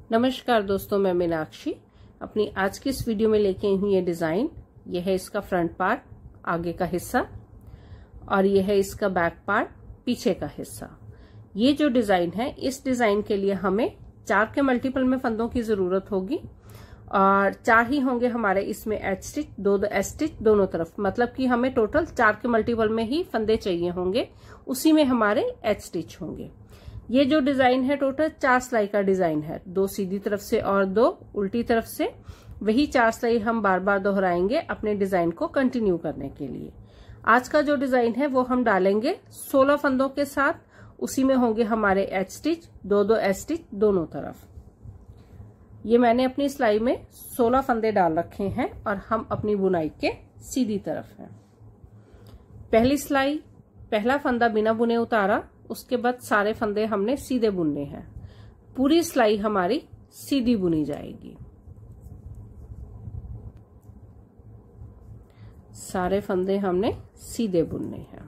नमस्कार दोस्तों, मैं मीनाक्षी अपनी आज की इस वीडियो में लेके आई हूँ ये डिजाइन। यह है इसका फ्रंट पार्ट, आगे का हिस्सा, और यह है इसका बैक पार्ट, पीछे का हिस्सा। ये जो डिजाइन है, इस डिजाइन के लिए हमें 4 के मल्टीपल में फंदों की जरूरत होगी और 4 ही होंगे हमारे इसमें एच स्टिच, 2 एच स्टिच दोनों तरफ, मतलब कि हमें टोटल 4 के मल्टीपल में ही फंदे चाहिए होंगे, उसी में हमारे एच स्टिच होंगे। ये जो डिजाइन है टोटल 4 सिलाई का डिजाइन है, 2 सीधी तरफ से और 2 उल्टी तरफ से। वही 4 सिलाई हम बार बार दोहराएंगे अपने डिजाइन को कंटिन्यू करने के लिए। आज का जो डिजाइन है वो हम डालेंगे 16 फंदों के साथ, उसी में होंगे हमारे एच स्टिच, 2 एच स्टिच दोनों तरफ। ये मैंने अपनी सिलाई में 16 फंदे डाल रखे हैं और हम अपनी बुनाई के सीधी तरफ हैं। पहली सिलाई, पहला फंदा बिना बुने उतारा, उसके बाद सारे फंदे हमने सीधे बुनने हैं। पूरी सिलाई हमारी सीधी बुनी जाएगी। सारे फंदे हमने सीधे बुनने हैं।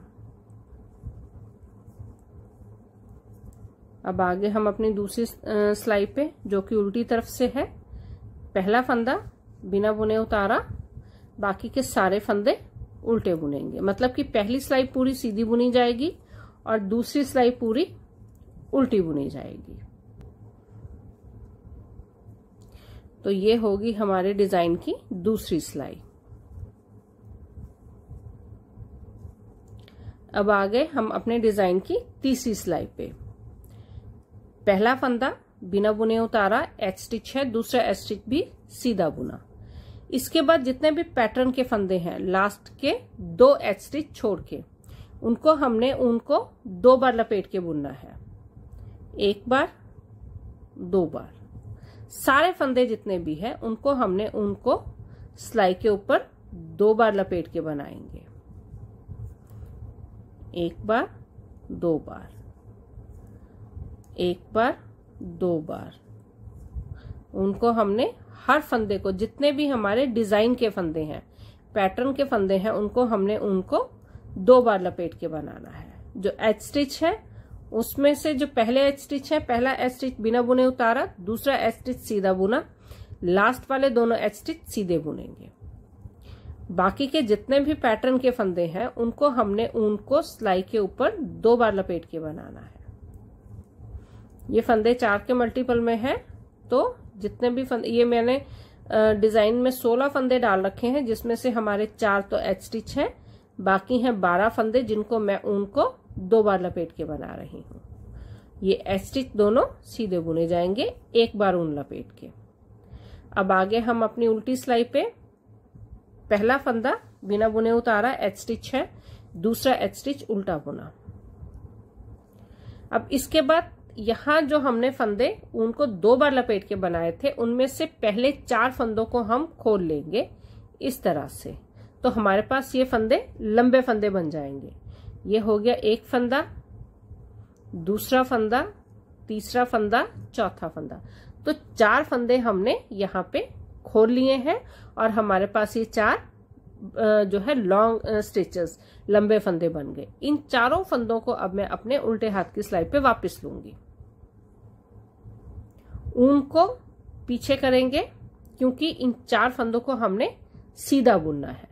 अब आगे हम अपनी दूसरी सिलाई पे, जो कि उल्टी तरफ से है, पहला फंदा बिना बुने उतारा, बाकी के सारे फंदे उल्टे बुनेंगे। मतलब कि पहली सिलाई पूरी सीधी बुनी जाएगी और दूसरी सिलाई पूरी उल्टी बुनी जाएगी। तो ये होगी हमारे डिजाइन की दूसरी सिलाई। अब आगे हम अपने डिजाइन की तीसरी सिलाई पे, पहला फंदा बिना बुने उतारा, एच स्टिच है, दूसरा एच स्टिच भी सीधा बुना। इसके बाद जितने भी पैटर्न के फंदे हैं, लास्ट के 2 एच स्टिच छोड़ के, उनको 2 बार लपेट के बुनना है। 1 बार, 2 बार। सारे फंदे जितने भी हैं उनको सिलाई के ऊपर 2 बार लपेट के बनाएंगे। 1 बार, 2 बार, 1 बार, 2 बार। उनको हमने हर फंदे को, जितने भी हमारे डिजाइन के फंदे हैं, पैटर्न के फंदे हैं, उनको 2 बार लपेट के बनाना है। जो एच स्टिच है उसमें से जो पहले एच स्टिच है, पहला एच स्टिच बिना बुने उतारा, दूसरा एच स्टिच सीधा बुना, लास्ट वाले दोनों एच स्टिच सीधे बुनेंगे। बाकी के जितने भी पैटर्न के फंदे हैं उनको सिलाई के ऊपर 2 बार लपेट के बनाना है। ये फंदे 4 के मल्टीपल में है, तो जितने भी फंदे, ये मैंने डिजाइन में 16 फंदे डाल रखे हैं, जिसमें से हमारे 4 तो एच स्टिच है, बाकी हैं 12 फंदे जिनको मैं 2 बार लपेट के बना रही हूँ। ये एच स्टिच दोनों सीधे बुने जाएंगे, 1 बार ऊन लपेट के। अब आगे हम अपनी उल्टी सिलाई पे, पहला फंदा बिना बुने उतारा, एच स्टिच है, दूसरा एच स्टिच उल्टा बुना। अब इसके बाद यहाँ जो हमने फंदे उनको 2 बार लपेट के बनाए थे, उनमें से पहले 4 फंदों को हम खोल लेंगे इस तरह से। तो हमारे पास ये फंदे लंबे फंदे बन जाएंगे। ये हो गया एक फंदा, दूसरा फंदा, तीसरा फंदा, चौथा फंदा। तो 4 फंदे हमने यहाँ पे खोल लिए हैं और हमारे पास ये 4 जो है लॉन्ग स्टिचेस, लंबे फंदे बन गए। इन चारों फंदों को अब मैं अपने उल्टे हाथ की सिलाई पे वापस लूंगी। ऊन को पीछे करेंगे क्योंकि इन 4 फंदों को हमने सीधा बुनना है।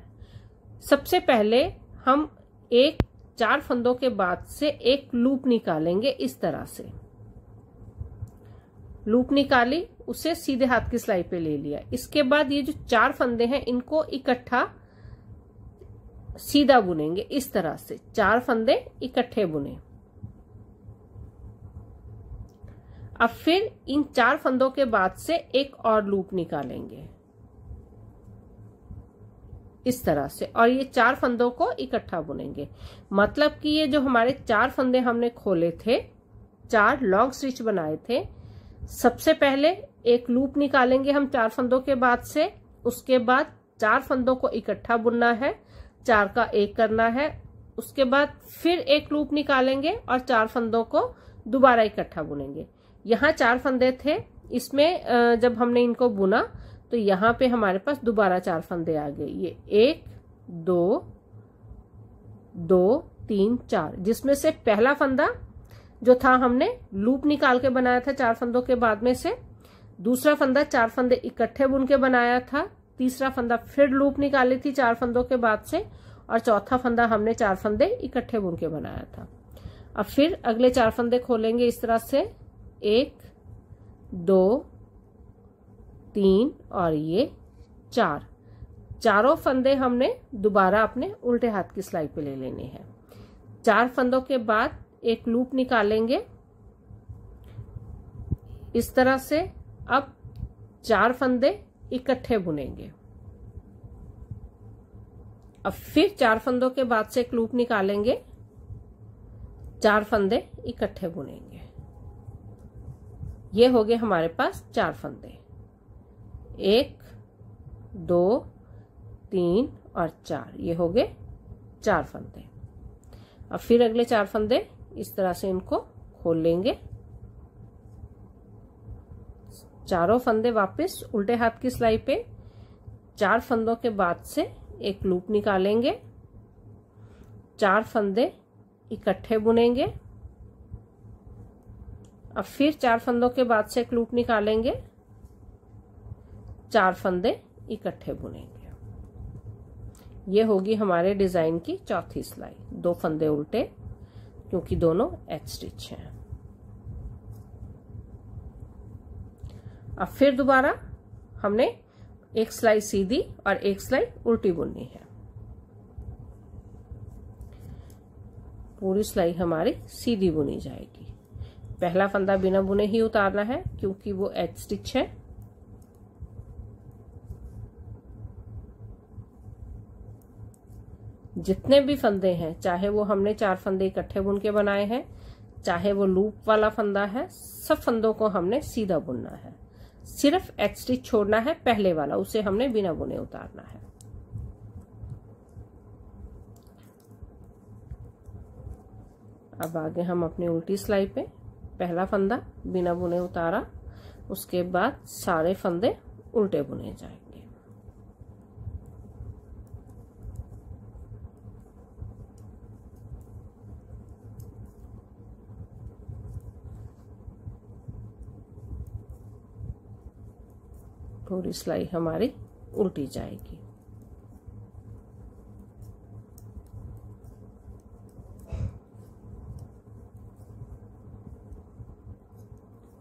सबसे पहले हम 4 फंदों के बाद से एक लूप निकालेंगे। इस तरह से लूप निकाली, उसे सीधे हाथ की सिलाई पे ले लिया। इसके बाद ये जो 4 फंदे हैं इनको इकट्ठा सीधा बुनेंगे। इस तरह से 4 फंदे इकट्ठे बुने। अब फिर इन 4 फंदों के बाद से एक और लूप निकालेंगे इस तरह से, और ये 4 फंदों को इकट्ठा बुनेंगे। मतलब कि ये जो हमारे 4 फंदे हमने खोले थे, 4 लॉन्ग स्टिच बनाए थे, सबसे पहले एक लूप निकालेंगे हम 4 फंदों के बाद से। उसके बाद 4 फंदों को इकट्ठा बुनना है, 4 का 1 करना है। उसके बाद फिर एक लूप निकालेंगे और 4 फंदों को दोबारा इकट्ठा बुनेंगे। यहाँ 4 फंदे थे, इसमें जब हमने इनको बुना तो यहाँ पे हमारे पास दोबारा 4 फंदे आ गए। ये 1, 2, 2, 3, 4, जिसमें से पहला फंदा जो था हमने लूप निकाल के बनाया था 4 फंदों के बाद में से, दूसरा फंदा 4 फंदे इकट्ठे बुन के बनाया था, तीसरा फंदा फिर लूप निकाली थी 4 फंदों के बाद से, और चौथा फंदा हमने 4 फंदे इकट्ठे बुन के बनाया था। अब फिर अगले 4 फंदे खोलेंगे इस तरह से, 1 2 3 और ये 4। चारों फंदे हमने दोबारा अपने उल्टे हाथ की सिलाई पे ले लेने हैं। 4 फंदों के बाद एक लूप निकालेंगे इस तरह से। अब 4 फंदे इकट्ठे बुनेंगे। अब फिर 4 फंदों के बाद से एक लूप निकालेंगे, 4 फंदे इकट्ठे बुनेंगे। ये हो गए हमारे पास 4 फंदे, 1 2 3 और 4, ये हो गए 4 फंदे। अब फिर अगले 4 फंदे इस तरह से इनको खोल लेंगे। चारों फंदे वापस उल्टे हाथ की सिलाई पे, 4 फंदों के बाद से एक लूप निकालेंगे, 4 फंदे इकट्ठे बुनेंगे। अब फिर 4 फंदों के बाद से एक लूप निकालेंगे, 4 फंदे इकट्ठे बुनेंगे। ये होगी हमारे डिजाइन की चौथी सिलाई। 2 फंदे उल्टे क्योंकि दोनों एच स्टिच हैं। अब फिर दोबारा हमने एक सिलाई सीधी और एक सिलाई उल्टी बुननी है। पूरी सिलाई हमारी सीधी बुनी जाएगी। पहला फंदा बिना बुने ही उतारना है क्योंकि वो एच स्टिच है। जितने भी फंदे हैं, चाहे वो हमने 4 फंदे इकट्ठे बुन के बनाए हैं, चाहे वो लूप वाला फंदा है, सब फंदों को हमने सीधा बुनना है। सिर्फ एच स्टिच छोड़ना है पहले वाला, उसे हमने बिना बुने उतारना है। अब आगे हम अपनी उल्टी सिलाई पे पहला फंदा बिना बुने उतारा, उसके बाद सारे फंदे उल्टे बुने जाएंगे। पूरी सिलाई हमारी उल्टी जाएगी।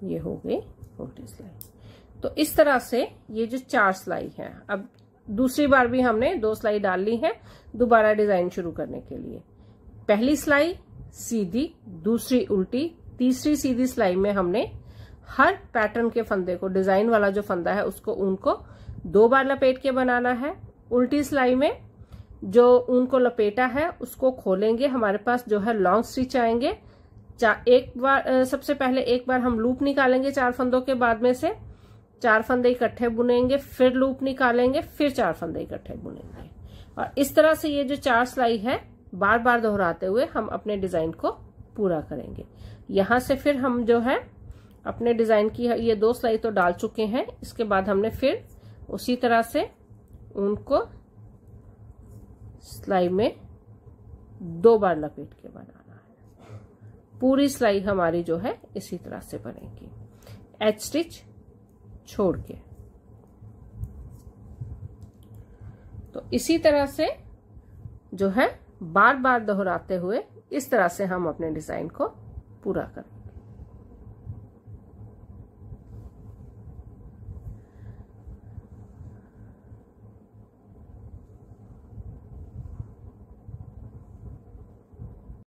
ये हो गई उल्टी सिलाई। तो इस तरह से ये जो 4 सिलाई है, अब दूसरी बार भी हमने 2 सिलाई डाल ली है दोबारा डिजाइन शुरू करने के लिए। पहली सिलाई सीधी, दूसरी उल्टी, तीसरी सीधी सिलाई में हमने हर पैटर्न के फंदे को, डिजाइन वाला जो फंदा है उसको ऊन को 2 बार लपेट के बनाना है। उल्टी सिलाई में जो ऊन को लपेटा है उसको खोलेंगे, हमारे पास जो है लॉन्ग स्टिच आएंगे। एक बार सबसे पहले एक बार हम लूप निकालेंगे 4 फंदों के बाद में से, 4 फंदे इकट्ठे बुनेंगे, फिर लूप निकालेंगे, फिर 4 फंदे इकट्ठे बुनेंगे। और इस तरह से ये जो 4 सिलाई है बार बार दोहराते हुए हम अपने डिजाइन को पूरा करेंगे। यहां से फिर हम जो है अपने डिजाइन की ये 2 सिलाई तो डाल चुके हैं। इसके बाद हमने फिर उसी तरह से ऊन को सिलाई में 2 बार लपेट के बनाना है। पूरी सिलाई हमारी जो है इसी तरह से बनेगी, एच स्टिच छोड़ के। तो इसी तरह से जो है बार बार दोहराते हुए इस तरह से हम अपने डिजाइन को पूरा करें।